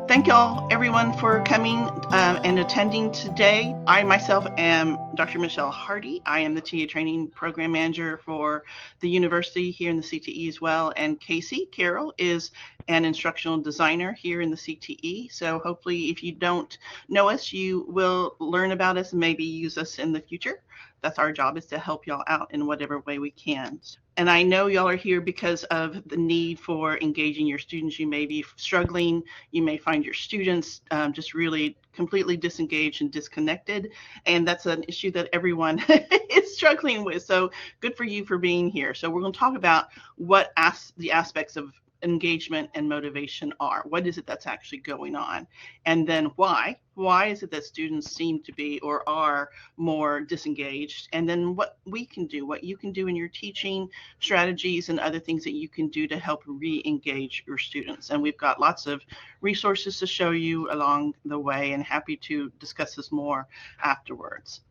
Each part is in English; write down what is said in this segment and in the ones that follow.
Thank y'all, everyone, for coming and attending today. I myself am Dr. Michelle Hardy. I am the TA Training Program Manager for the university here in the CTE as well. And Casey Carroll is an instructional designer here in the CTE. So hopefully, if you don't know us, you will learn about us and maybe use us in the future. That's our job, is to help y'all out in whatever way we can. And I know y'all are here because of the need for engaging your students. You may be struggling. You may find your students just really completely disengaged and disconnected. And that's an issue that everyone is struggling with. So good for you for being here. So we're going to talk about what the aspects of engagement and motivation are. What is it that's actually going on? And then why? Why is it that students seem to be or are more disengaged? And then what we can do, what you can do in your teaching strategies and other things that you can do to help re-engage your students. And we've got lots of resources to show you along the way, and happy to discuss this more afterwards.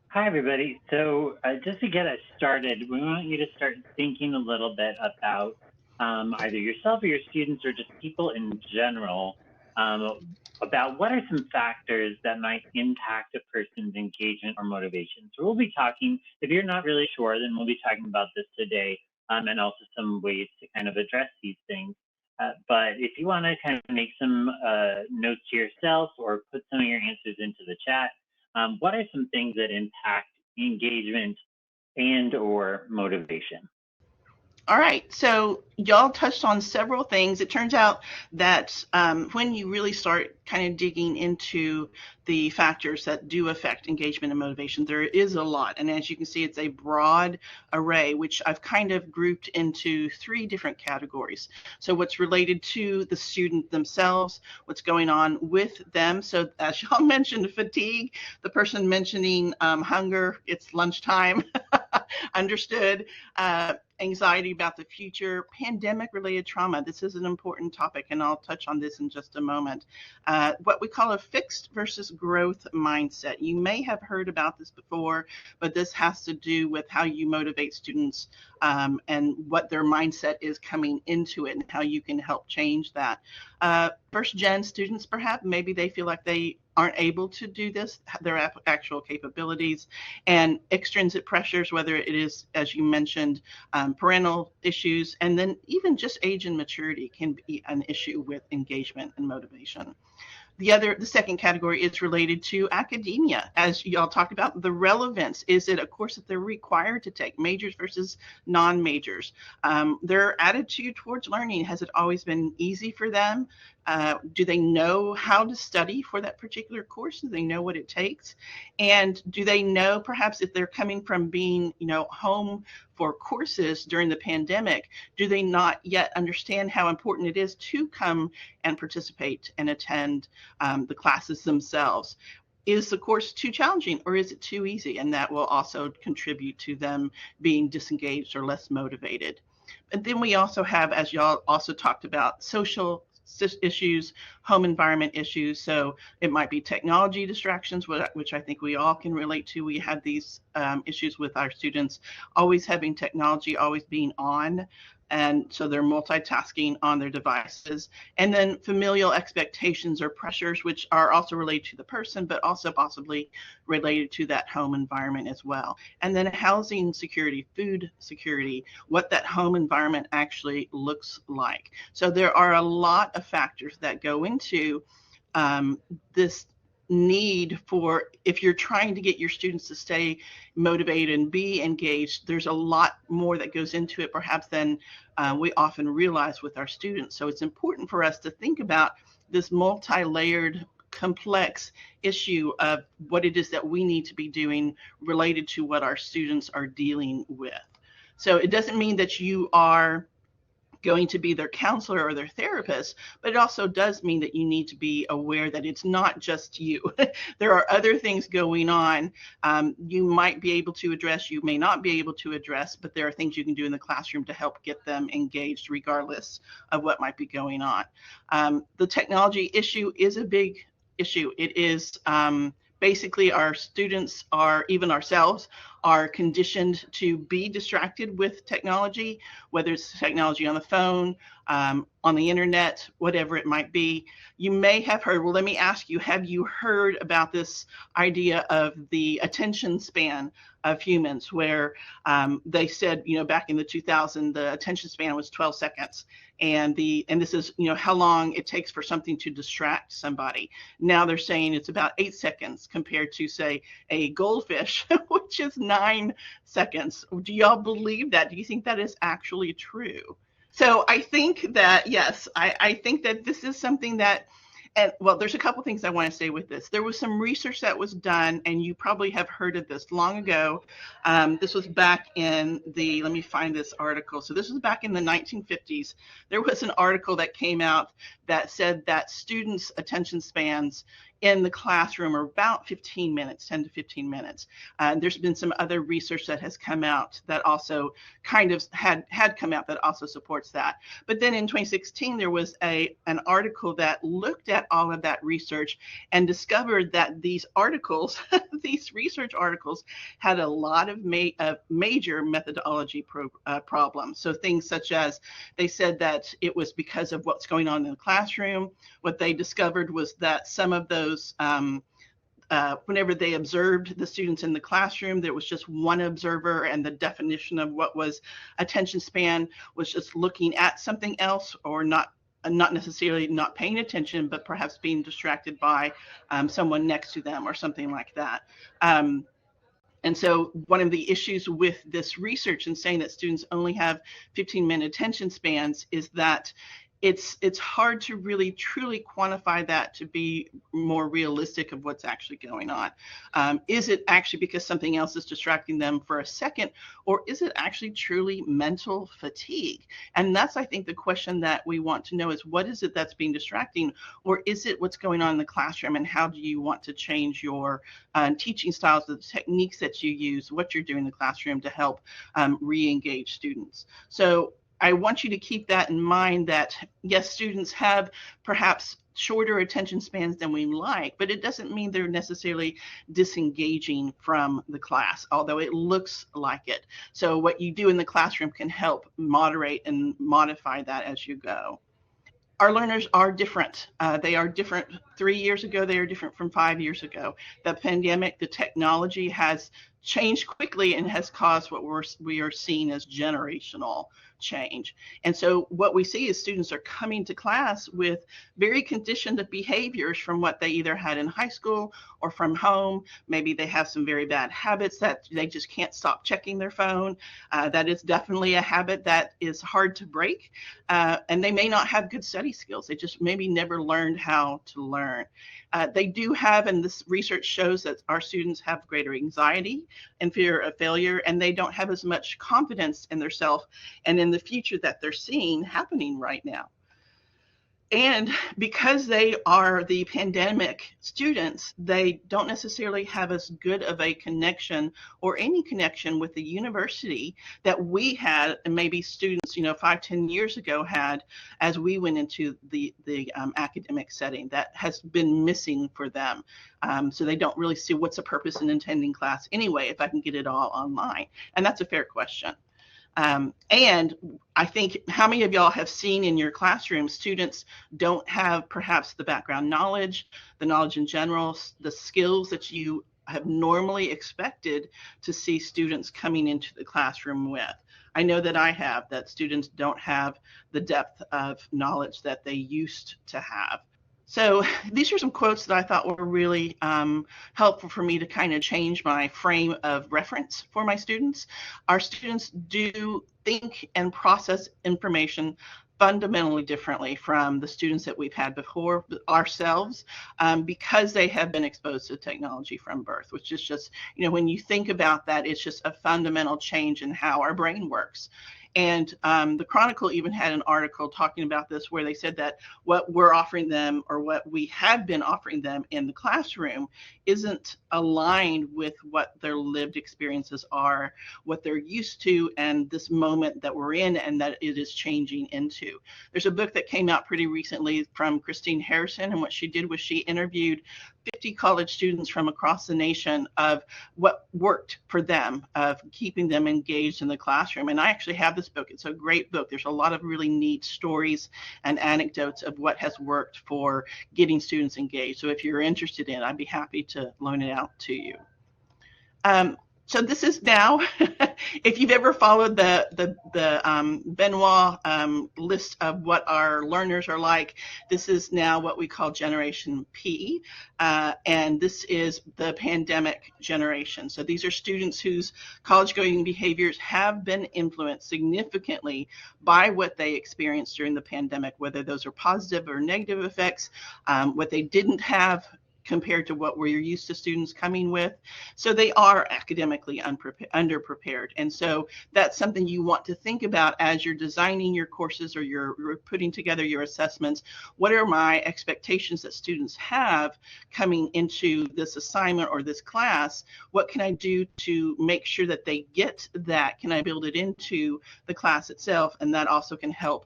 Hi, everybody. So just to get us started, we want you to start thinking a little bit about either yourself or your students or just people in general about what are some factors that might impact a person's engagement or motivation. So we'll be talking, if you're not really sure, then we'll be talking about this today and also some ways to kind of address these things. But if you want to kind of make some notes to yourself or put some of your answers into the chat, what are some things that impact engagement and or motivation? All right, so y'all touched on several things. It turns out that when you really start kind of digging into the factors that do affect engagement and motivation, there is a lot. And as you can see, it's a broad array, which I've kind of grouped into 3 different categories. So what's related to the student themselves, what's going on with them. So as y'all mentioned, fatigue, the person mentioning hunger, it's lunchtime, understood. Anxiety about the future, pandemic-related trauma. This is an important topic, and I'll touch on this in just a moment. What we call a fixed versus growth mindset. You may have heard about this before, but this has to do with how you motivate students and what their mindset is coming into it and how you can help change that. First-gen students, perhaps, maybe they feel like they aren't able to do this, their actual capabilities, and extrinsic pressures, whether it is, as you mentioned, parental issues, and then even just age and maturity can be an issue with engagement and motivation. The second category is related to academia. As y'all talked about, the relevance. Is it a course that they're required to take, majors versus non-majors? Their attitude towards learning, has it always been easy for them? Do they know how to study for that particular course? Do they know what it takes? And do they know, perhaps if they're coming from being, home for courses during the pandemic, do they not yet understand how important it is to come and participate and attend the classes themselves? Is the course too challenging or is it too easy? And that will also contribute to them being disengaged or less motivated. And then we also have, as y'all also talked about, social issues, home environment issues. So it might be technology distractions, which I think we all can relate to. We have these issues with our students always having technology, always being on. And so they're multitasking on their devices. And then familial expectations or pressures, which are also related to the person, but also possibly related to that home environment as well. And then housing security, food security, what that home environment actually looks like. So there are a lot of factors that go into this need for, if you're trying to get your students to stay motivated and be engaged, there's a lot more that goes into it perhaps than we often realize with our students. So it's important for us to think about this multi-layered, complex issue of what it is that we need to be doing related to what our students are dealing with. So it doesn't mean that you are going to be their counselor or their therapist, but it also does mean that you need to be aware that it's not just you. There are other things going on. You might be able to address, you may not be able to address, but there are things you can do in the classroom to help get them engaged regardless of what might be going on. The technology issue is a big issue. It is basically our students are, even ourselves, are conditioned to be distracted with technology, whether it's technology on the phone, on the internet, whatever it might be. You may have heard, well, let me ask you, have you heard about this idea of the attention span of humans, where they said, back in the 2000, the attention span was 12 seconds. And this is, how long it takes for something to distract somebody. Now they're saying it's about 8 seconds compared to, say, a goldfish, which is 9 seconds. Do y'all believe that? Do you think that is actually true? So I think that, yes, I think that this is something that, and well, there's a couple things I want to say with this. There was some research that was done, and you probably have heard of this long ago. This was back in let me find this article. So this was back in the 1950s. There was an article that came out that said that students' attention spans in the classroom are about 15 minutes, 10 to 15 minutes. There's been some other research that has come out that also kind of had come out that also supports that. But then in 2016, there was an article that looked at all of that research and discovered that these articles, these research articles, had a lot of major methodology problems. So things such as, they said that it was because of what's going on in the classroom. What they discovered was that some of those whenever they observed the students in the classroom, there was just one observer, and the definition of what was attention span was just looking at something else, or not necessarily not paying attention, but perhaps being distracted by someone next to them or something like that. And so one of the issues with this research and saying that students only have 15-minute attention spans is that it's hard to really truly quantify that to be more realistic of what's actually going on. Is it actually because something else is distracting them for a second, or is it actually truly mental fatigue? And that's, I think, the question that we want to know is, what is it that's being distracting, or is it what's going on in the classroom, and how do you want to change your teaching styles, the techniques that you use, what you're doing in the classroom to help re-engage students? So I want you to keep that in mind, that yes, students have perhaps shorter attention spans than we like, but it doesn't mean they're necessarily disengaging from the class, although it looks like it. So what you do in the classroom can help moderate and modify that as you go. Our learners are different. They are different 3 years ago. They are different from 5 years ago. The pandemic, the technology has changed quickly and has caused what we are seeing as generational change. And so what we see is students are coming to class with very conditioned behaviors from what they either had in high school or from home. Maybe they have some very bad habits that they just can't stop checking their phone. That is definitely a habit that is hard to break. And they may not have good study skills. They just maybe never learned how to learn. They do have, and this research shows that our students have greater anxiety and fear of failure, and they don't have as much confidence in themselves and in the future that they're seeing happening right now. And because they are the pandemic students, they don't necessarily have as good of a connection or any connection with the university that we had, and maybe students, 5-10 years ago had, as we went into the academic setting. That has been missing for them. So they don't really see what's the purpose in attending class anyway if I can get it all online. And that's a fair question. And I think, how many of y'all have seen in your classroom students don't have perhaps the background knowledge, the knowledge in general, the skills that you have normally expected to see students coming into the classroom with? I know that I have, that students don't have the depth of knowledge that they used to have. So these are some quotes that I thought were really helpful for me to kind of change my frame of reference for my students. Our students do think and process information fundamentally differently from the students that we've had before ourselves, because they have been exposed to technology from birth, which is just, when you think about that, it's just a fundamental change in how our brain works. And the Chronicle even had an article talking about this, where they said that what we're offering them, or what we have been offering them in the classroom, isn't aligned with what their lived experiences are, what they're used to, and this moment that we're in, and that it is changing into. There's a book that came out pretty recently from Christine Harrison, and what she did was she interviewed 50 college students from across the nation of what worked for them, of keeping them engaged in the classroom. And I actually have this book. It's a great book. There's a lot of really neat stories and anecdotes of what has worked for getting students engaged. So if you're interested in it, I'd be happy to loan it out to you. So this is now, if you've ever followed the Benoit list of what our learners are like, this is now what we call Generation P, and this is the pandemic generation. So these are students whose college-going behaviors have been influenced significantly by what they experienced during the pandemic, whether those are positive or negative effects, what they didn't have compared to what we're used to students coming with. So they are academically underprepared. And so that's something you want to think about as you're designing your courses or you're putting together your assessments. What are my expectations that students have coming into this assignment or this class? What can I do to make sure that they get that? Can I build it into the class itself? And that also can help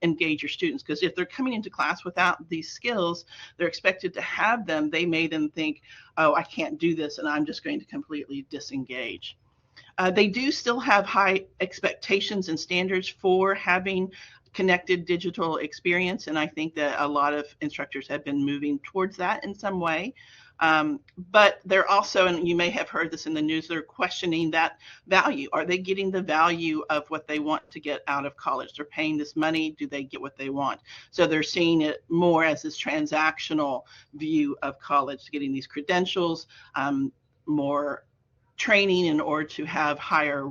engage your students, because if they're coming into class without these skills, they're expected to have them. They may then think, oh, I can't do this, and I'm just going to completely disengage. They do still have high expectations and standards for having connected digital experience, and I think that a lot of instructors have been moving towards that in some way. But they're also, and you may have heard this in the news, they're questioning that value. Are they getting the value of what they want to get out of college? They're paying this money. Do they get what they want? So they're seeing it more as this transactional view of college, getting these credentials, more training in order to have higher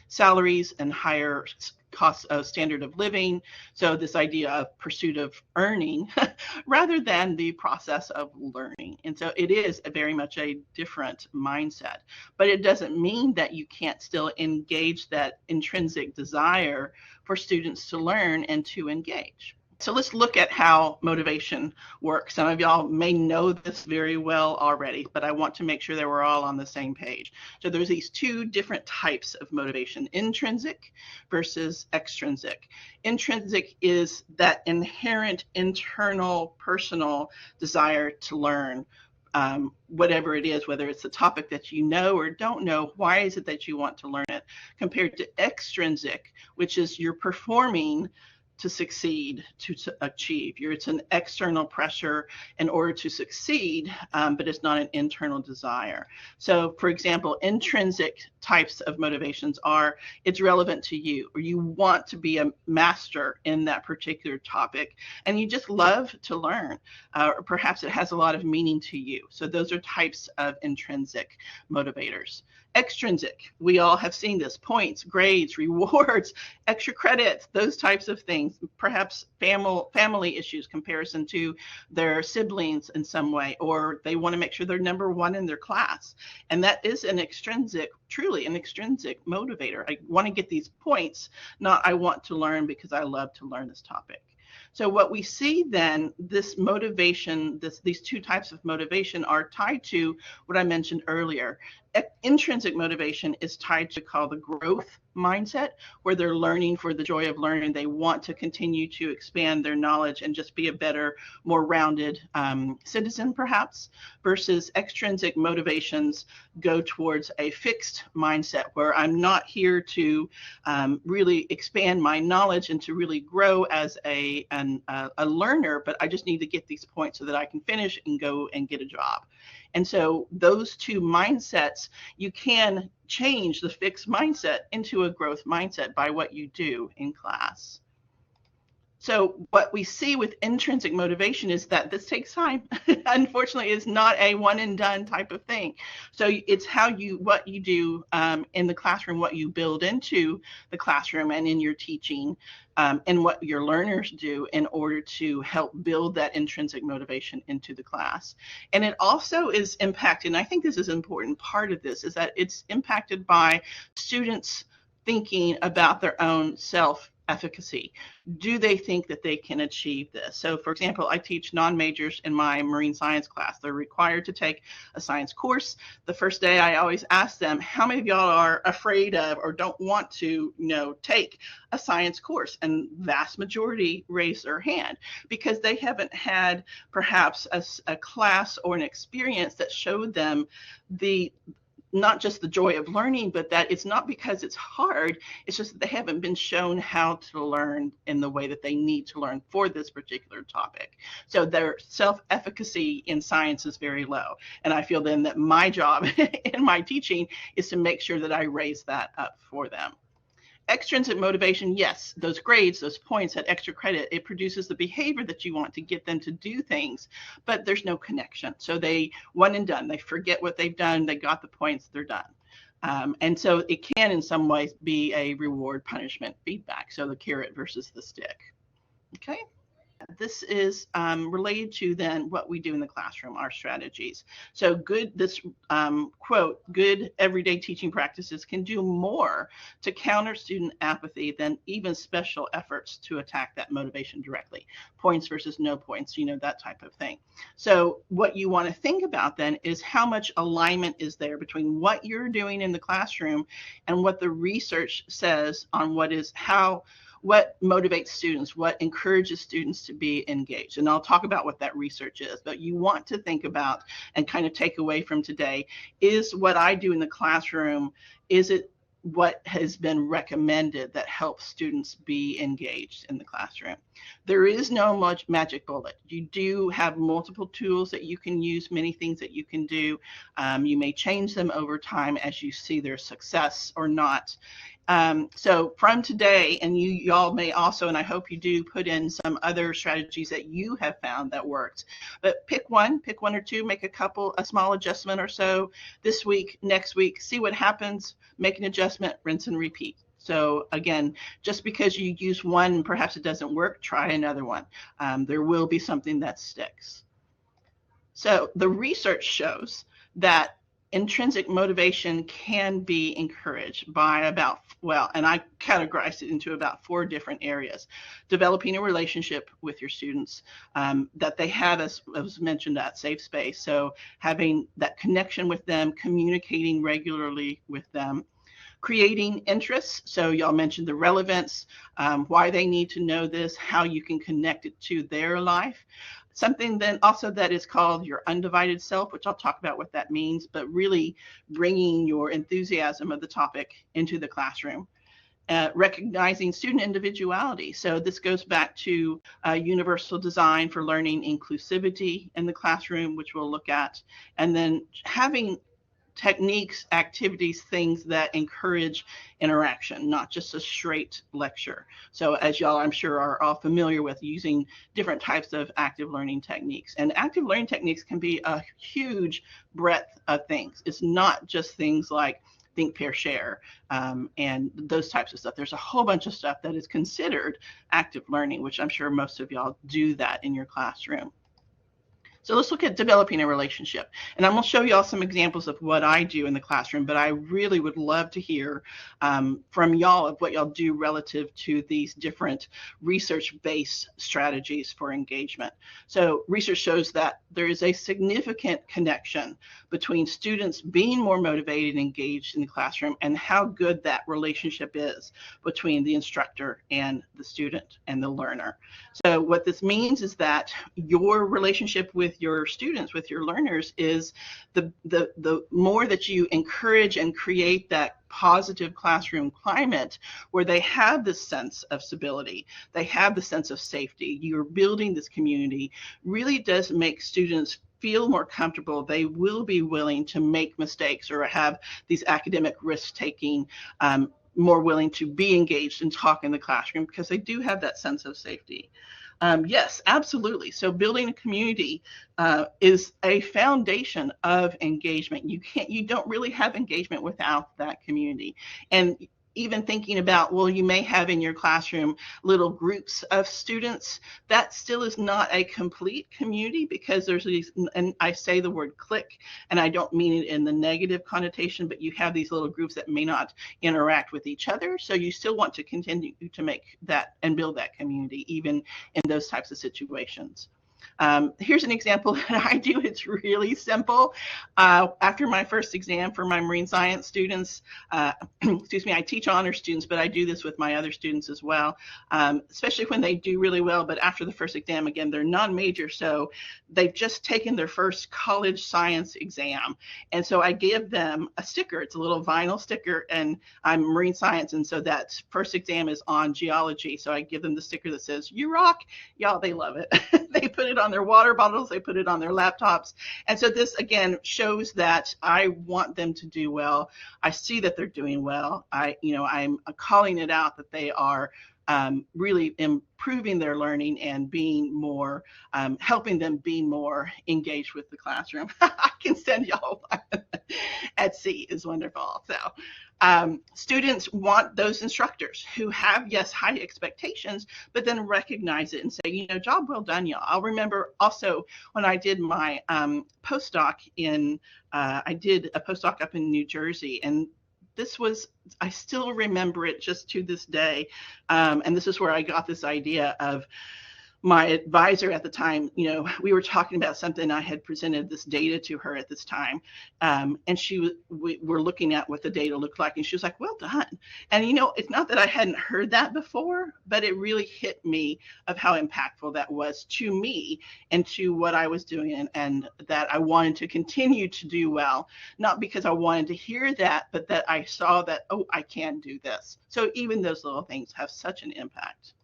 salaries and higher cost of standard of living. So this idea of pursuit of earning rather than the process of learning. And so it is very much a different mindset, but it doesn't mean that you can't still engage that intrinsic desire for students to learn and to engage. So let's look at how motivation works. Some of y'all may know this very well already, but I want to make sure that we're all on the same page. So there's these two different types of motivation, intrinsic versus extrinsic. Intrinsic is that inherent internal personal desire to learn. Whatever it is, whether it's a topic that you know or don't know, why is it that you want to learn it? Compared to extrinsic, which is you're performing to succeed, to achieve. It's an external pressure in order to succeed, but it's not an internal desire. So for example, intrinsic types of motivations are, it's relevant to you, or you want to be a master in that particular topic, and you just love to learn, or perhaps it has a lot of meaning to you. So those are types of intrinsic motivators. Extrinsic, we all have seen this, points, grades, rewards, extra credits, those types of things, perhaps family issues, comparison to their siblings in some way, or they want to make sure they're number one in their class. And that is an extrinsic, truly an extrinsic motivator. I want to get these points, not I want to learn because I love to learn this topic. So what we see then, this motivation, these two types of motivation are tied to what I mentioned earlier. Intrinsic motivation is tied to the growth mindset, where they're learning for the joy of learning. They want to continue to expand their knowledge and just be a better, more rounded citizen, perhaps, versus extrinsic motivations go towards a fixed mindset, where I'm not here to really expand my knowledge and to really grow as a learner, but I just need to get these points so that I can finish and go and get a job. And so those two mindsets, you can change the fixed mindset into a growth mindset by what you do in class. So what we see with intrinsic motivation is that this takes time. Unfortunately, it's not a one and done type of thing. So it's what you do in the classroom, what you build into the classroom and in your teaching, and what your learners do in order to help build that intrinsic motivation into the class. And it also is impacted, and I think this is an important part of this, is that it's impacted by students thinking about their own self efficacy. Do they think that they can achieve this? So, for example, I teach non-majors in my marine science class. They're required to take a science course. The first day, I always ask them, how many of y'all are afraid of or don't want to, take a science course? And vast majority raise their hand because they haven't had perhaps a class or an experience that showed them the not just the joy of learning, but that it's not because it's hard. It's just that they haven't been shown how to learn in the way that they need to learn for this particular topic. So their self-efficacy in science is very low. And I feel then that my job in my teaching is to make sure that I raise that up for them. Extrinsic motivation, yes, those grades, those points, that extra credit, it produces the behavior that you want to get them to do things, but there's no connection. So they one and done. They forget what they've done. They got the points. They're done. And so it can, in some ways, be a reward, punishment, feedback. So the carrot versus the stick. Okay. This is related to then what we do in the classroom, our strategies. So this quote, good everyday teaching practices can do more to counter student apathy than even special efforts to attack that motivation directly. Points versus no points, that type of thing. So what you want to think about then is how much alignment is there between what you're doing in the classroom and what the research says on what motivates students, what encourages students to be engaged. And I'll talk about what that research is, but you want to think about and kind of take away from today, is what I do in the classroom, is it what has been recommended that helps students be engaged in the classroom? There is no much magic bullet. You do have multiple tools that you can use, many things that you can do. You may change them over time as you see their success or not. So from today, and y'all may also, and I hope you do, put in some other strategies that you have found that worked. But pick one or two, make a small adjustment or so this week, next week, see what happens, make an adjustment, rinse and repeat. So again, just because you use one, perhaps it doesn't work, try another one. There will be something that sticks. So the research shows that intrinsic motivation can be encouraged by and I categorized it into about 4 different areas. Developing a relationship with your students, that they have, as was mentioned, that safe space. So having that connection with them, communicating regularly with them, creating interests. So y'all mentioned the relevance, why they need to know this, how you can connect it to their life. Something then also that is called your undivided self, which I'll talk about what that means, but really bringing your enthusiasm of the topic into the classroom. Recognizing student individuality. So this goes back to universal design for learning inclusivity in the classroom, which we'll look at, and then having techniques, activities, things that encourage interaction, not just a straight lecture. So as y'all, I'm sure, are all familiar with using different types of active learning techniques. And active learning techniques can be a huge breadth of things. It's not just things like think, pair, share, and those types of stuff. There's a whole bunch of stuff that is considered active learning, which I'm sure most of y'all do that in your classroom. So let's look at developing a relationship. And I'm going to show you all some examples of what I do in the classroom, but I really would love to hear from y'all of what y'all do relative to these different research-based strategies for engagement. So research shows that there is a significant connection between students being more motivated and engaged in the classroom and how good that relationship is between the instructor and the student and the learner. So what this means is that your relationship with your students, with your learners, is the more that you encourage and create that positive classroom climate where they have this sense of stability, they have the sense of safety, you're building this community, really does make students feel more comfortable. They will be willing to make mistakes or have these academic risk-taking, more willing to be engaged and talk in the classroom because they do have that sense of safety. Yes, absolutely. So building a community is a foundation of engagement. You don't really have engagement without that community. And even thinking about, well, you may have in your classroom little groups of students. That still is not a complete community, because there's these, and I say the word clique, and I don't mean it in the negative connotation, but you have these little groups that may not interact with each other. So you still want to continue to make that and build that community, even in those types of situations. Here's an example that I do. It's really simple. After my first exam for my marine science students, excuse me, I teach honor students, but I do this with my other students as well, especially when they do really well. But after the first exam, again, they're non-major, so they've just taken their first college science exam. And so I give them a sticker. It's a little vinyl sticker, and I'm marine science, and so that first exam is on geology. So I give them the sticker that says, "You rock." Y'all, they love it. They put it on their water bottles, they put it on their laptops. And so this, again, shows that I want them to do well. I see that they're doing well. I'm calling it out that they are really improving their learning and being more, helping them be more engaged with the classroom. I can send y'all at sea is wonderful. So students want those instructors who have, yes, high expectations, but then recognize it and say, job well done, y'all. I'll remember also when I did my postdoc I did a postdoc up in New Jersey, and I still remember it just to this day. And this is where I got this idea of my advisor at the time. We were talking about something. I had presented this data to her at this time, and we were looking at what the data looked like, and she was like, "Well done." And it's not that I hadn't heard that before, but it really hit me of how impactful that was to me and to what I was doing, and that I wanted to continue to do well, not because I wanted to hear that, but that I saw that, oh, I can do this. So even those little things have such an impact.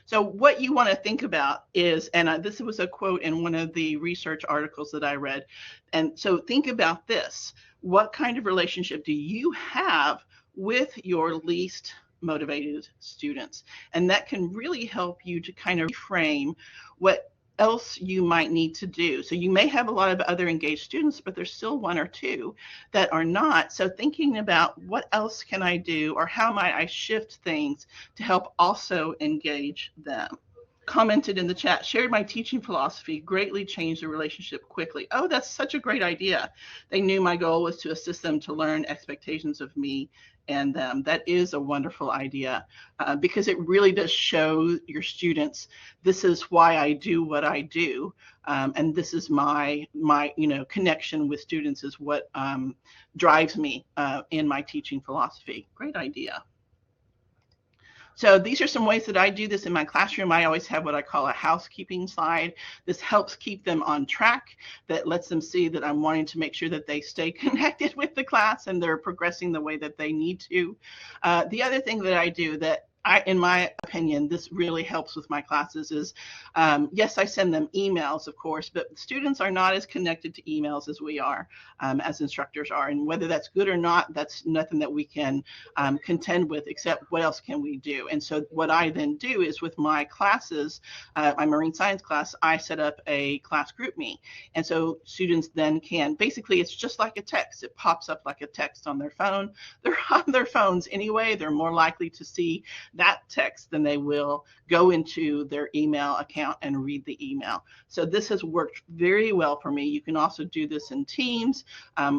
So what you want to think about is, and this was a quote in one of the research articles that I read, and so think about this. What kind of relationship do you have with your least motivated students? And that can really help you to kind of reframe what else you might need to do. So you may have a lot of other engaged students, but there's still one or two that are not. So thinking about what else can I do, or how might I shift things to help also engage them. Commented in the chat, shared my teaching philosophy, greatly changed the relationship quickly. Oh, that's such a great idea. They knew my goal was to assist them to learn expectations of me and them. That is a wonderful idea, because it really does show your students, this is why I do what I do, and this is my connection with students is what drives me in my teaching philosophy. Great idea. So these are some ways that I do this in my classroom. I always have what I call a housekeeping slide. This helps keep them on track. That lets them see that I'm wanting to make sure that they stay connected with the class and they're progressing the way that they need to. The other thing that I do that in my opinion, this really helps with my classes is, yes, I send them emails, of course, but students are not as connected to emails as we are, as instructors are. And whether that's good or not, that's nothing that we can contend with, except what else can we do? And so what I then do is with my classes, my marine science class, I set up a class group me. And so students then can, basically it's just like a text. It pops up like a text on their phone. They're on their phones anyway. They're more likely to see that text than they will go into their email account and read the email. So this has worked very well for me. You can also do this in Teams.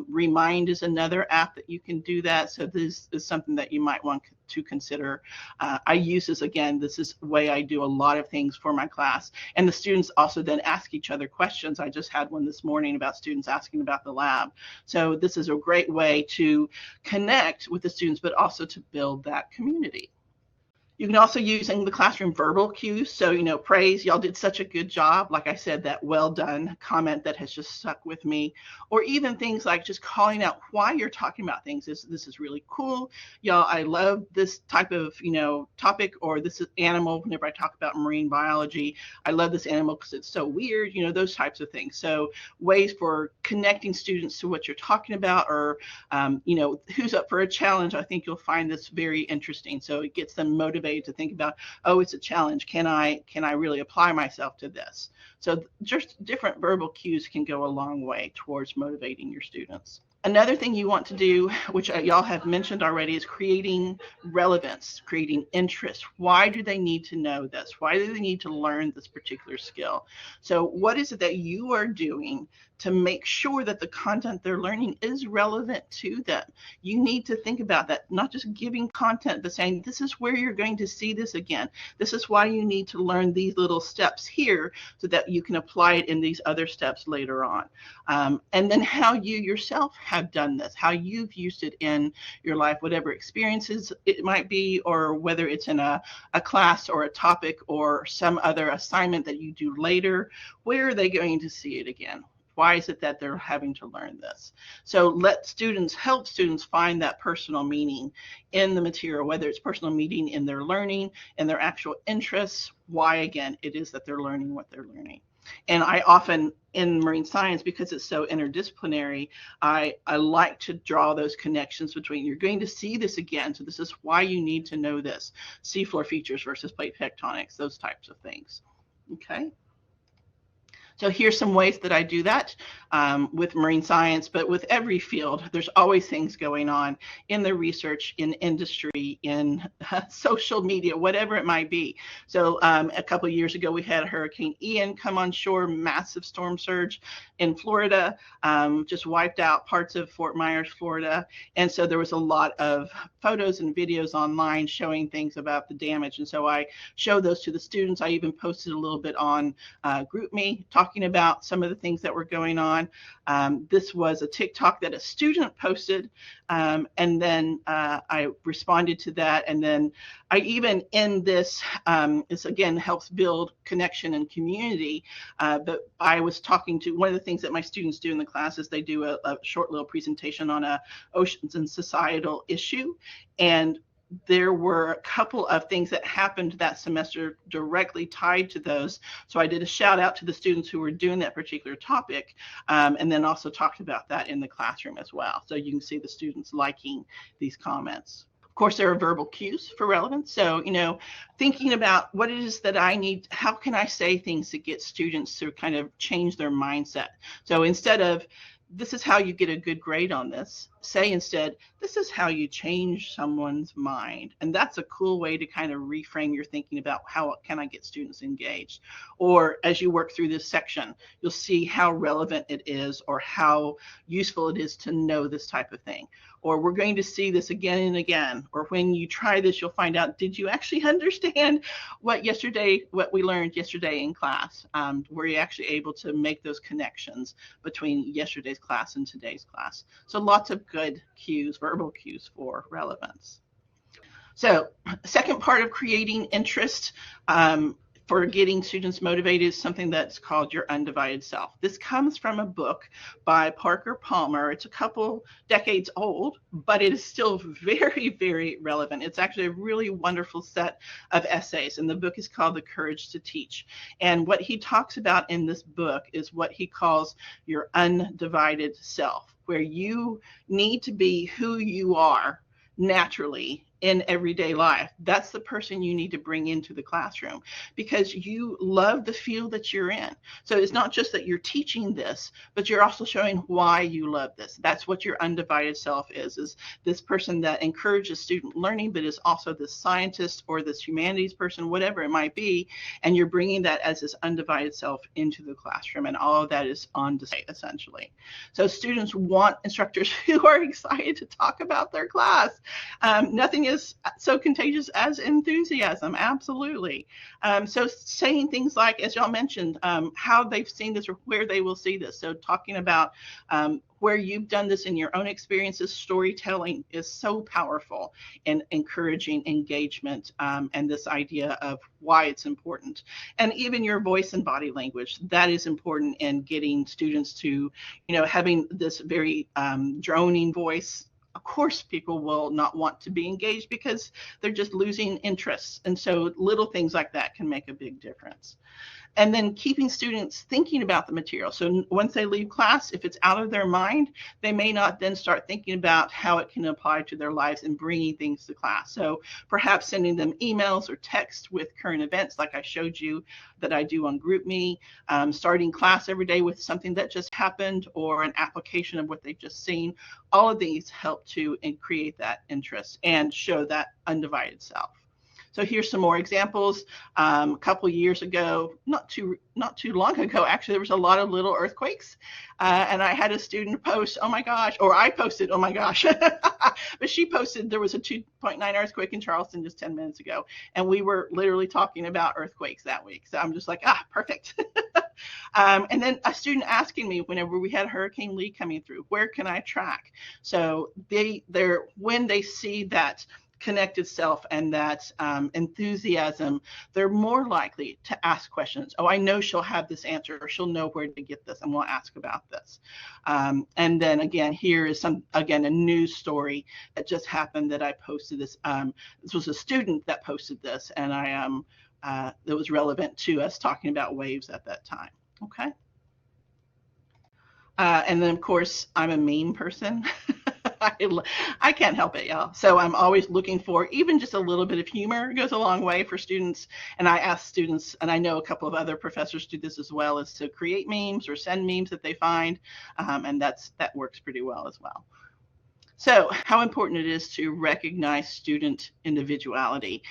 Remind is another app that you can do that. So this is something that you might want to consider. I use this, again, this is the way I do a lot of things for my class. And the students also then ask each other questions. I just had one this morning about students asking about the lab. So this is a great way to connect with the students, but also to build that community. You can also use in the classroom verbal cues. So, praise, y'all did such a good job. Like I said, that well done comment that has just stuck with me. Or even things like just calling out why you're talking about things. This is really cool. Y'all, I love this type of, topic, or this is animal. Whenever I talk about marine biology, I love this animal because it's so weird, those types of things. So ways for connecting students to what you're talking about, or, who's up for a challenge. I think you'll find this very interesting. So it gets them motivated to think about, oh, it's a challenge. Can I really apply myself to this? So just different verbal cues can go a long way towards motivating your students. Another thing you want to do, which y'all have mentioned already, is creating relevance, creating interest. Why do they need to know this? Why do they need to learn this particular skill? So what is it that you are doing to make sure that the content they're learning is relevant to them? You need to think about that, not just giving content, but saying, this is where you're going to see this again. This is why you need to learn these little steps here so that you can apply it in these other steps later on. And then how you yourself have done this, how you've used it in your life, whatever experiences it might be, or whether it's in a class or a topic or some other assignment that you do later. Where are they going to see it again? Why is it that they're having to learn this? So help students find that personal meaning in the material, whether it's personal meaning in their learning and their actual interests, why again it is that they're learning what they're learning. And I often, in marine science, because it's so interdisciplinary, I like to draw those connections between, you're going to see this again, so this is why you need to know this. Seafloor features versus plate tectonics, those types of things. Okay. So here's some ways that I do that with marine science, but with every field, there's always things going on in the research, in industry, in social media, whatever it might be. So a couple of years ago, we had Hurricane Ian come on shore, massive storm surge in Florida, just wiped out parts of Fort Myers, Florida. And so there was a lot of photos and videos online showing things about the damage. And so I showed those to the students. I even posted a little bit on GroupMe, talking about some of the things that were going on. This was a TikTok that a student posted, and then I responded to that. And then I even in this again helps build connection and community. But I was talking to one of the things that my students do in the class is they do a short little presentation on a oceans and societal issue. And there were a couple of things that happened that semester directly tied to those. So I did a shout out to the students who were doing that particular topic, and then also talked about that in the classroom as well. So you can see the students liking these comments. Of course, there are verbal cues for relevance. So, thinking about what it is that I need, how can I say things to get students to kind of change their mindset? So instead of, this is how you get a good grade on this, say instead, this is how you change someone's mind. And that's a cool way to kind of reframe your thinking about how can I get students engaged. Or as you work through this section, you'll see how relevant it is or how useful it is to know this type of thing. Or we're going to see this again and again. Or when you try this, you'll find out, did you actually understand what we learned yesterday in class? Were you actually able to make those connections between yesterday's class and today's class? So lots of good cues, verbal cues for relevance. So second part of creating interest for getting students motivated is something that's called your undivided self. This comes from a book by Parker Palmer. It's a couple decades old, but it is still very, very relevant. It's actually a really wonderful set of essays, and the book is called The Courage to Teach. And what he talks about in this book is what he calls your undivided self, where you need to be who you are naturally in everyday life. That's the person you need to bring into the classroom because you love the field that you're in. So it's not just that you're teaching this, but you're also showing why you love this. That's what your undivided self is this person that encourages student learning, but is also this scientist or this humanities person, whatever it might be. And you're bringing that as this undivided self into the classroom, and all of that is on display essentially. So students want instructors who are excited to talk about their class. Nothing is so contagious as enthusiasm, absolutely. So saying things like, as y'all mentioned, how they've seen this or where they will see this. So talking about where you've done this in your own experiences, storytelling is so powerful in encouraging engagement and this idea of why it's important. And even your voice and body language, that is important in getting students to, having this very droning voice. Of course, people will not want to be engaged because they're just losing interest. And so little things like that can make a big difference. And then keeping students thinking about the material. So once they leave class, if it's out of their mind, they may not then start thinking about how it can apply to their lives and bringing things to class. So perhaps sending them emails or text with current events, like I showed you that I do on GroupMe, starting class every day with something that just happened or an application of what they've just seen. All of these help to create that interest and show that undivided self. So here's some more examples. A couple years ago, not too long ago, actually, there was a lot of little earthquakes, and I had a student post, "Oh my gosh," or I posted, "Oh my gosh," but she posted there was a 2.9 earthquake in Charleston just 10 minutes ago, and we were literally talking about earthquakes that week. So I'm just like, perfect. And then a student asking me whenever we had Hurricane Lee coming through, where can I track? So when they see that connected self and that enthusiasm, they're more likely to ask questions. Oh, I know she'll have this answer, or she'll know where to get this, and we'll ask about this. And then again, here is a news story that just happened that I posted this. This was a student that posted this, and it was relevant to us talking about waves at that time. Okay. And then, of course, I'm a meme person. I can't help it, y'all. So I'm always looking for even just a little bit of humor goes a long way for students. And I ask students, and I know a couple of other professors do this as well, is to create memes or send memes that they find. And that works pretty well as well. So how important it is to recognize student individuality.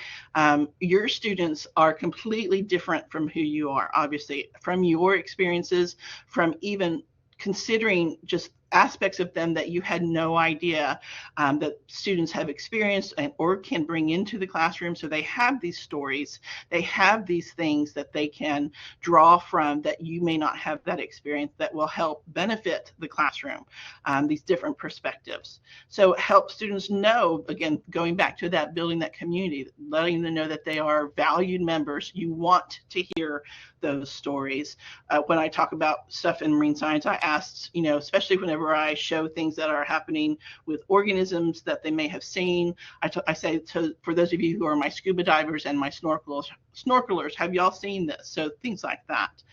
Your students are completely different from who you are, obviously, from your experiences, from even considering just aspects of them that you had no idea that students have experienced or can bring into the classroom. So they have these stories, they have these things that they can draw from that you may not have that experience that will help benefit the classroom, these different perspectives. So help students know, again, going back to that, building that community, letting them know that they are valued members. You want to hear those stories. When I talk about stuff in marine science, I asked, especially whenever I show things that are happening with organisms that they may have seen, I say for those of you who are my scuba divers and my snorkelers, have y'all seen this? So things like that.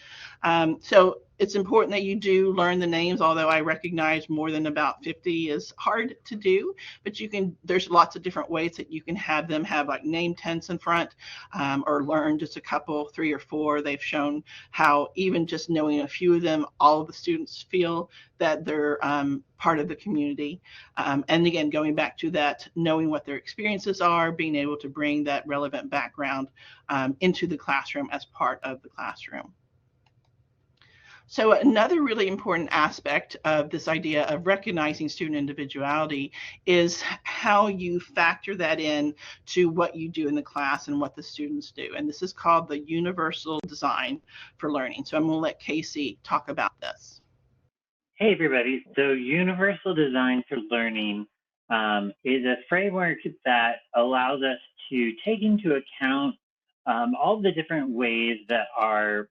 So it's important that you do learn the names, although I recognize more than about 50 is hard to do, but there's lots of different ways that you can have them have like name tents in front, or learn just a couple, 3 or 4. They've shown how even just knowing a few of them, all of the students feel that they're part of the community. And again, going back to that, knowing what their experiences are, being able to bring that relevant background into the classroom as part of the classroom. So another really important aspect of this idea of recognizing student individuality is how you factor that in to what you do in the class and what the students do. And this is called the universal design for learning. So I'm going to let Casey talk about this. Hey, everybody. So universal design for learning is a framework that allows us to take into account all the different ways that our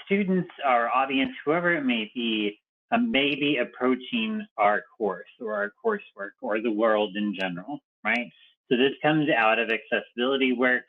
students, our audience, whoever it may be approaching our course or our coursework or the world in general, right? So this comes out of accessibility work,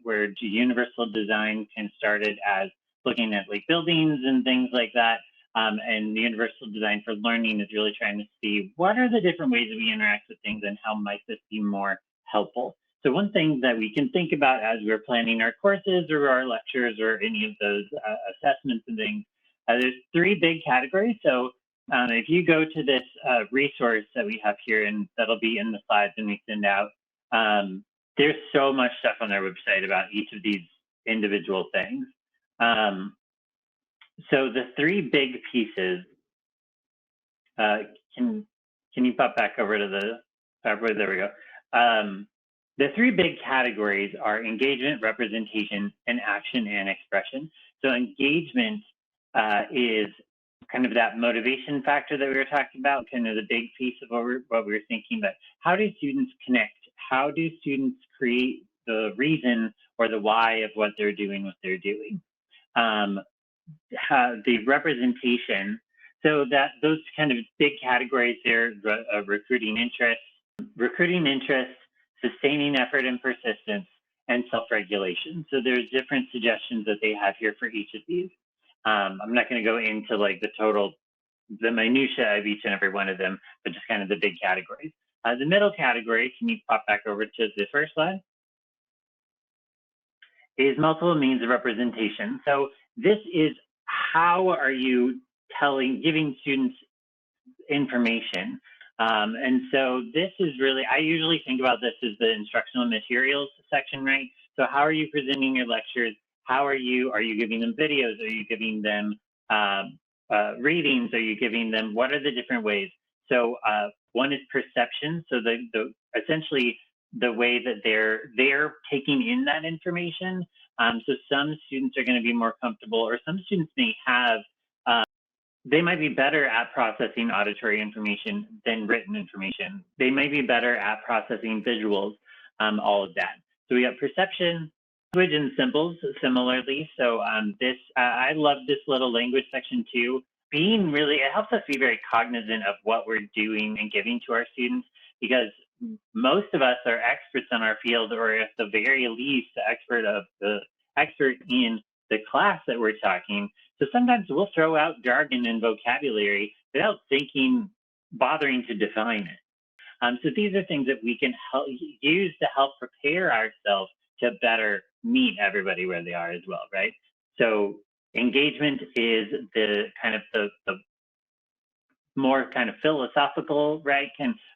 where universal design can started as looking at like buildings and things like that. And the universal design for learning is really trying to see what are the different ways that we interact with things and how might this be more helpful. So one thing that we can think about as we're planning our courses or our lectures or any of those assessments and things, there's 3 big categories. So if you go to this resource that we have here, and that'll be in the slides and we send out, there's so much stuff on their website about each of these individual things. So the 3 big pieces, can you pop back over to the, there we go. The 3 big categories are engagement, representation, and action and expression. So engagement is kind of that motivation factor that we were talking about, kind of the big piece of what we were thinking, but how do students connect? How do students create the reason or the why of what they're doing, the representation, so that those kind of big categories there, recruiting interest, sustaining effort and persistence, and self-regulation. So there's different suggestions that they have here for each of these. I'm not going to go into like the minutia of each and every one of them, but just kind of the big categories. The middle category, can you pop back over to the first slide? Is multiple means of representation. So this is how are you giving students information. And so this is really, I usually think about this as the instructional materials section, right? So how are you presenting your lectures? Are you giving them videos? Are you giving them readings? Are you giving them, what are the different ways? So one is perception. So essentially the way that they're taking in that information. So some students are going to be more comfortable, or some students may have they might be better at processing auditory information than written information. They may be better at processing visuals, all of that. So we have perception, language, and symbols similarly. So I love this little language section too. It helps us be very cognizant of what we're doing and giving to our students, because most of us are experts in our field, or at the very least, expert in the class that we're talking. So sometimes we'll throw out jargon and vocabulary without bothering to define it. So these are things that we can use to help prepare ourselves to better meet everybody where they are as well, right? So engagement is the more kind of philosophical, right?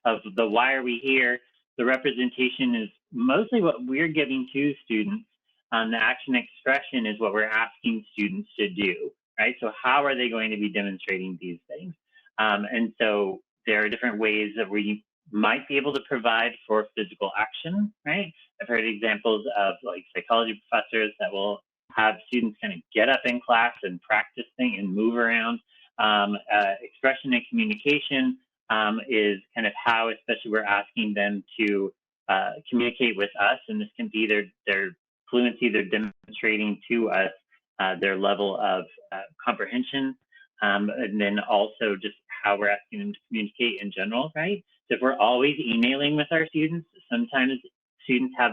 Of the why are we here? The representation is mostly what we're giving to students. The action expression is what we're asking students to do, right? So how are they going to be demonstrating these things? And so there are different ways that we might be able to provide for physical action, right? I've heard examples of like psychology professors that will have students kind of get up in class and practice things and move around. Expression and communication is kind of how, especially we're asking them to communicate with us, and this can be their fluency, they're demonstrating to us their level of comprehension, and then also just how we're asking them to communicate in general, right? So if we're always emailing with our students, sometimes students have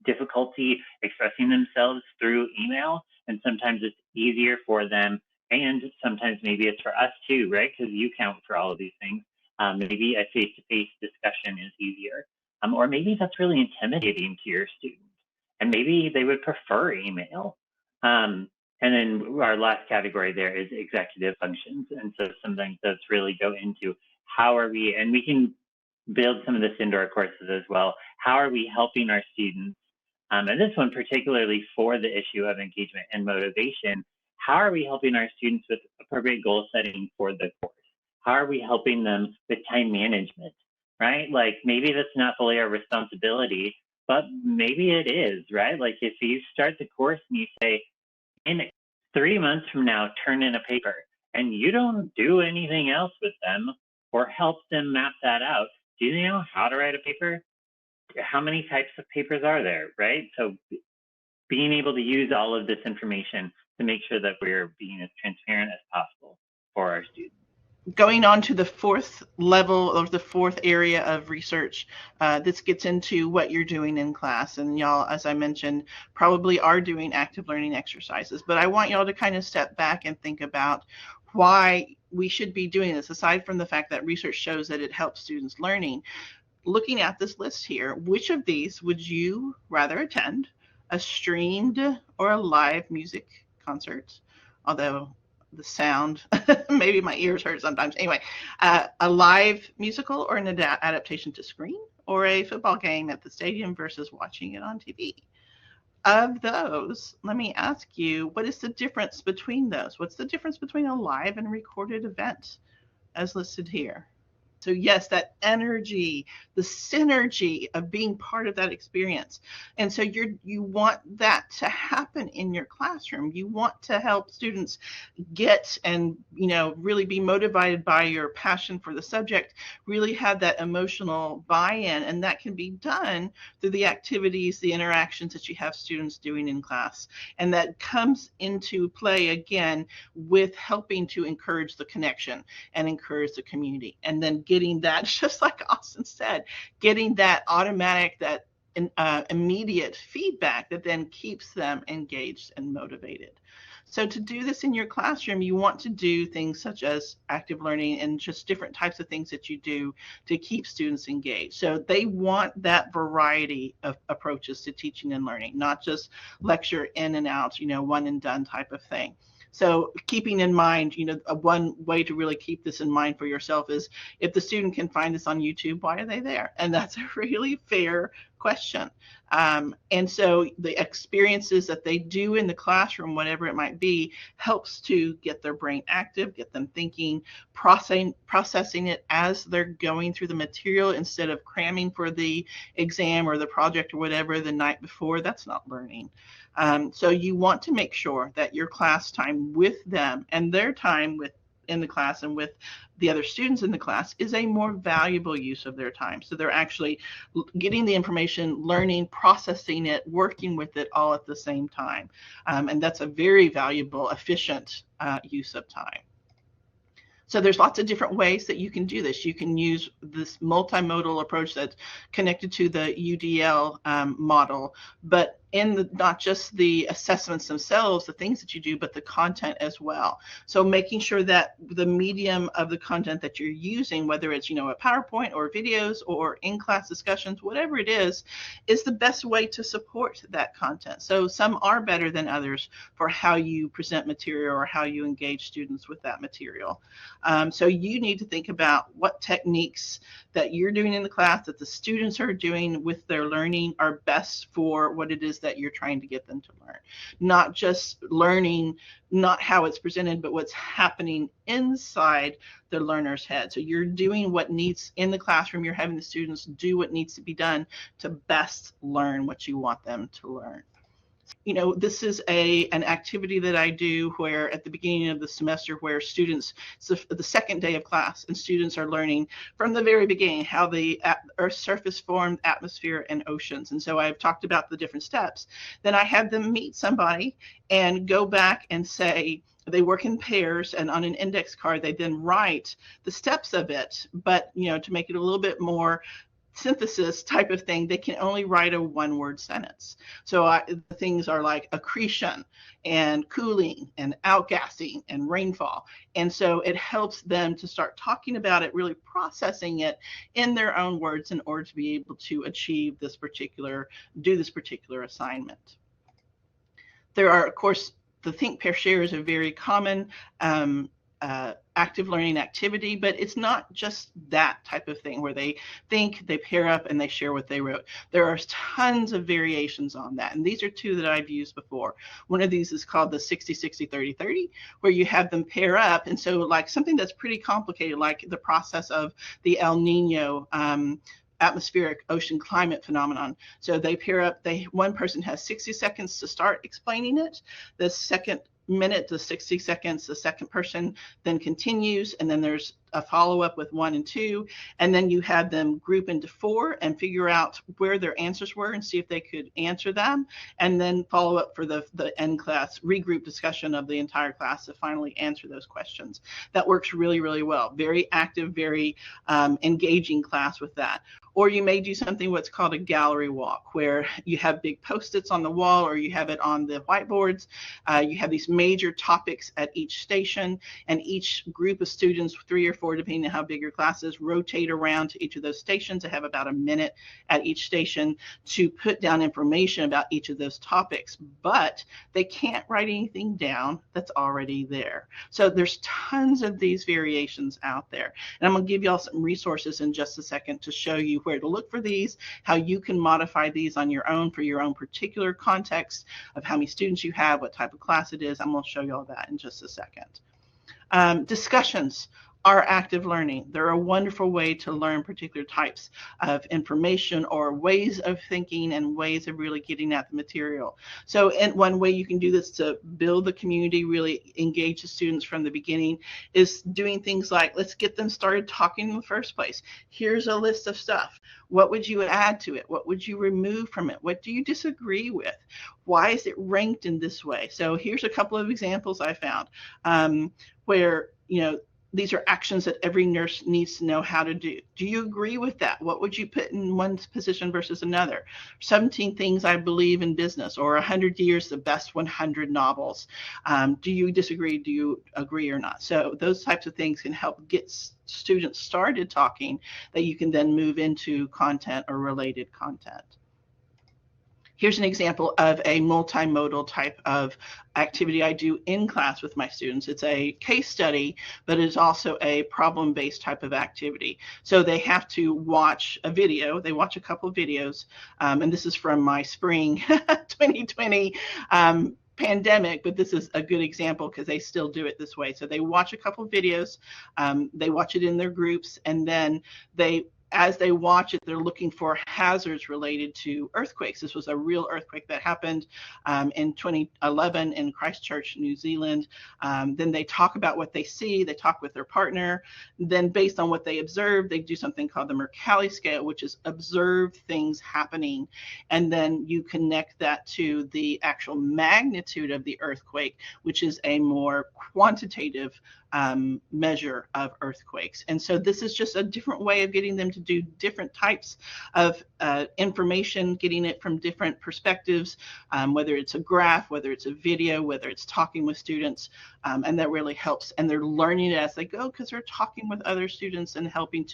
difficulty expressing themselves through email, and sometimes it's easier for them, and sometimes maybe it's for us too, right? Because you count for all of these things. Maybe a face-to-face discussion is easier, or maybe that's really intimidating to your students, and maybe they would prefer email. And then our last category there is executive functions, and so something that's really go into how are we, and we can build some of this into our courses as well. How are we helping our students? And this one particularly for the issue of engagement and motivation, how are we helping our students with appropriate goal setting for the course? How are we helping them with time management, right? Like maybe that's not fully our responsibility, but maybe it is, right? Like if you start the course and you say, in 3 months from now, turn in a paper, and you don't do anything else with them or help them map that out, do you know how to write a paper? How many types of papers are there, right? So being able to use all of this information to make sure that we're being as transparent as possible for our students. Going on to the fourth level or the fourth area of research, this gets into what you're doing in class. And y'all, as I mentioned, probably are doing active learning exercises, but I want y'all to kind of step back and think about why we should be doing this, aside from the fact that research shows that it helps students learning. Looking at this list here, which of these would you rather attend? A streamed or a live music concert? Although the sound, maybe my ears hurt sometimes. Anyway, a live musical or an adaptation to screen, or a football game at the stadium versus watching it on TV? Of those, let me ask you, what is the difference between those? What's the difference between a live and recorded event as listed here? So yes, that energy, the synergy of being part of that experience. And so you want that to happen in your classroom. You want to help students get and, really be motivated by your passion for the subject, really have that emotional buy-in. And that can be done through the activities, the interactions that you have students doing in class. And that comes into play again with helping to encourage the connection and encourage the community. And then getting that, just like Austin said, getting that automatic, that immediate feedback that then keeps them engaged and motivated. So to do this in your classroom, you want to do things such as active learning and just different types of things that you do to keep students engaged. So they want that variety of approaches to teaching and learning, not just lecture in and out, one and done type of thing. So keeping in mind, one way to really keep this in mind for yourself is if the student can find this on YouTube, why are they there? And that's a really fair question. And so the experiences that they do in the classroom, whatever it might be, helps to get their brain active, get them thinking, processing it as they're going through the material instead of cramming for the exam or the project or whatever the night before. That's not learning. So you want to make sure that your class time with them and their time in the class and with the other students in the class is a more valuable use of their time. So they're actually getting the information, learning, processing it, working with it all at the same time. And that's a very valuable, efficient use of time. So there's lots of different ways that you can do this. You can use this multimodal approach that's connected to the UDL model, but in not just the assessments themselves, the things that you do, but the content as well. So making sure that the medium of the content that you're using, whether it's, a PowerPoint or videos or in-class discussions, whatever it is the best way to support that content. So some are better than others for how you present material or how you engage students with that material. So you need to think about what techniques that you're doing in the class, that the students are doing with their learning, are best for what it is that you're trying to get them to learn. Not just learning, not how it's presented, but what's happening inside the learner's head. So you're doing what needs in the classroom, you're having the students do what needs to be done to best learn what you want them to learn. This is an activity that I do where at the beginning of the semester where students, so the second day of class, and students are learning from the very beginning how the Earth's surface formed, atmosphere, and oceans. And so I've talked about the different steps. Then I have them meet somebody and go back and say, they work in pairs, and on an index card, they then write the steps of it. But, to make it a little bit more synthesis type of thing, they can only write a one-word sentence. So things are like accretion and cooling and outgassing and rainfall. And so it helps them to start talking about it, really processing it in their own words in order to be able to achieve do this particular assignment. There are, of course, the think, pair, share is a very common active learning activity, but it's not just that type of thing where they think, they pair up, and they share what they wrote. There are tons of variations on that, and these are two that I've used before. One of these is called the 60-60-30-30, where you have them pair up, and so like something that's pretty complicated, like the process of the El Nino atmospheric ocean climate phenomenon. So they pair up, one person has 60 seconds to start explaining it. The second minute to 60 seconds, the second person then continues, and then there's a follow-up with 1 and 2, and then you have them group into 4 and figure out where their answers were and see if they could answer them, and then follow up for the end class regroup discussion of the entire class to finally answer those questions. That works really, really well. Very active, very engaging class with that. Or you may do something what's called a gallery walk, where you have big post-its on the wall or you have it on the whiteboards. You have these major topics at each station, and each group of students, 3 or 4, depending on how big your class is, rotate around to each of those stations. They have about a minute at each station to put down information about each of those topics, but they can't write anything down that's already there. So there's tons of these variations out there. And I'm going to give you all some resources in just a second to show you where to look for these, how you can modify these on your own for your own particular context of how many students you have, what type of class it is. I'm going to show you all that in just a second. Discussions are active learning. They're a wonderful way to learn particular types of information or ways of thinking and ways of really getting at the material. So one way you can do this to build the community, really engage the students from the beginning, is doing things like, let's get them started talking in the first place. Here's a list of stuff. What would you add to it? What would you remove from it? What do you disagree with? Why is it ranked in this way? So here's a couple of examples I found where, these are actions that every nurse needs to know how to do. Do you agree with that? What would you put in one position versus another? 17 things I believe in business, or 100 years, the best 100 novels. Do you disagree? Do you agree or not? So those types of things can help get students started talking, that you can then move into content or related content. Here's an example of a multimodal type of activity I do in class with my students. It's a case study, but it's also a problem-based type of activity. So they have to watch a video. They watch a couple of videos, and this is from my spring 2020 pandemic, but this is a good example because they still do it this way. So they watch a couple of videos, they watch it in their groups, and then as they watch it, they're looking for hazards related to earthquakes. This was a real earthquake that happened in 2011 in Christchurch, New Zealand. Then they talk about what they see. They talk with their partner. Then based on what they observe, they do something called the Mercalli scale, which is observe things happening. And then you connect that to the actual magnitude of the earthquake, which is a more quantitative measure of earthquakes. And so this is just a different way of getting them to do different types of information, getting it from different perspectives, whether it's a graph, whether it's a video, whether it's talking with students, and that really helps. And they're learning it as they go because they're talking with other students and helping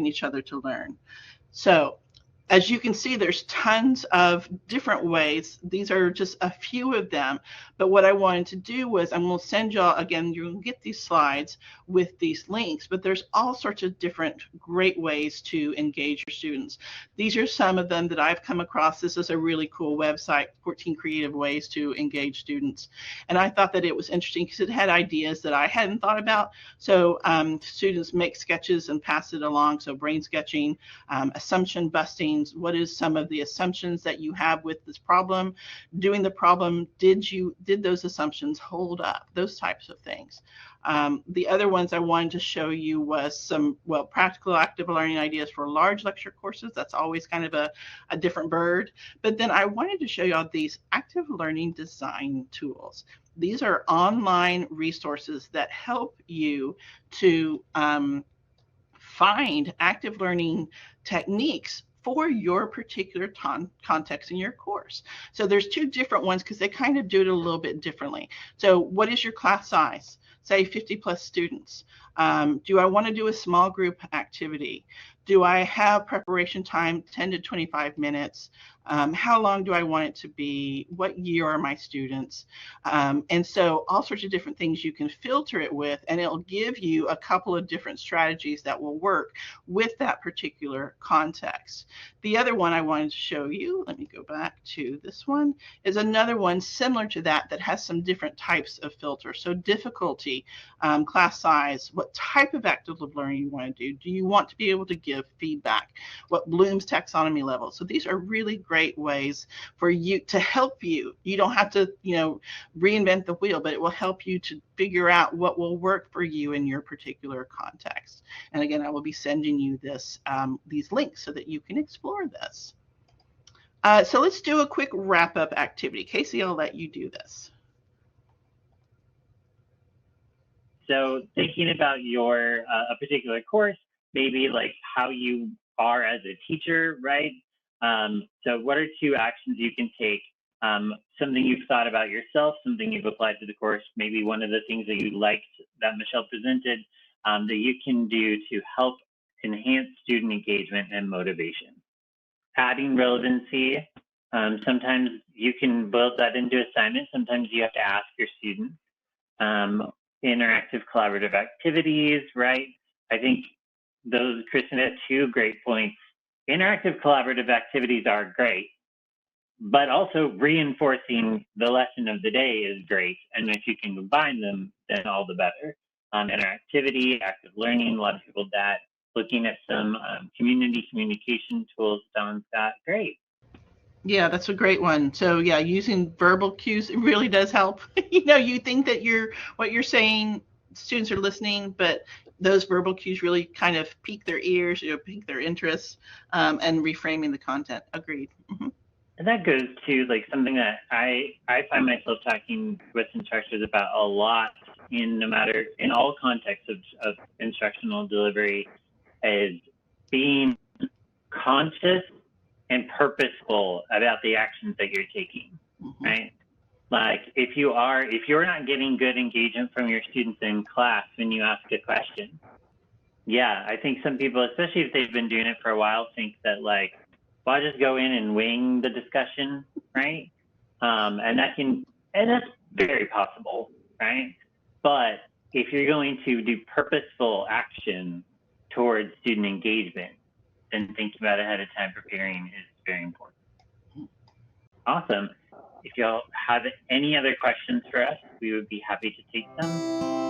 each other to learn. So as you can see, there's tons of different ways. These are just a few of them. But what I wanted to do was, I'm going to send y'all, again, you'll get these slides with these links, but there's all sorts of different great ways to engage your students. These are some of them that I've come across. This is a really cool website, 14 Creative Ways to Engage Students. And I thought that it was interesting because it had ideas that I hadn't thought about. So students make sketches and pass it along. So brain sketching, assumption busting. What is some of the assumptions that you have with this problem? Doing the problem, did those assumptions hold up? Those types of things. The other ones I wanted to show you was some, practical active learning ideas for large lecture courses. That's always kind of a different bird. But then I wanted to show you all these active learning design tools. These are online resources that help you to find active learning techniques for your particular context in your course. So there's two different ones because they kind of do it a little bit differently. So what is your class size? Say 50 plus students. Do I want to do a small group activity? Do I have preparation time 10 to 25 minutes? How long do I want it to be? What year are my students? And so all sorts of different things you can filter it with, and it'll give you a couple of different strategies that will work with that particular context. The other one I wanted to show you, let me go back to this one, is another one similar to that that has some different types of filters. So difficulty, class size, what type of active learning you want to do. Do you want to be able to give feedback? What Bloom's taxonomy level? So these are really great ways for you to help you. You don't have to, reinvent the wheel, but it will help you to figure out what will work for you in your particular context. And again, I will be sending you these links so that you can explore this. So let's do a quick wrap-up activity. Casey, I'll let you do this. So thinking about your a particular course, maybe like how you are as a teacher, right? So what are two actions you can take? Something you've thought about yourself, something you've applied to the course, maybe one of the things that you liked that Michelle presented that you can do to help enhance student engagement and motivation. Adding relevancy, sometimes you can build that into assignments. Sometimes you have to ask your students. Interactive collaborative activities, right? I think those, Kristen, had 2 great points. Interactive collaborative activities are great, but also reinforcing the lesson of the day is great. And if you can combine them, then all the better. Interactivity, active learning, a lot of people that. Looking at some community communication tools, Don's got, great. Yeah, that's a great one. So yeah, using verbal cues, it really does help. You think that what you're saying, students are listening, but those verbal cues really kind of pique their ears, pique their interest, and reframing the content. Agreed. Mm-hmm. And that goes to like something that I find myself talking with instructors about a lot in all contexts of instructional delivery is being conscious and purposeful about the actions that you're taking, Mm-hmm. right? Like if you're not getting good engagement from your students in class when you ask a question, yeah, I think some people, especially if they've been doing it for a while, think that like, well, I'll just go in and wing the discussion, right? And that's very possible, right? But if you're going to do purposeful action towards student engagement, then thinking about it ahead of time, preparing is very important. Awesome. If y'all have any other questions for us, we would be happy to take them.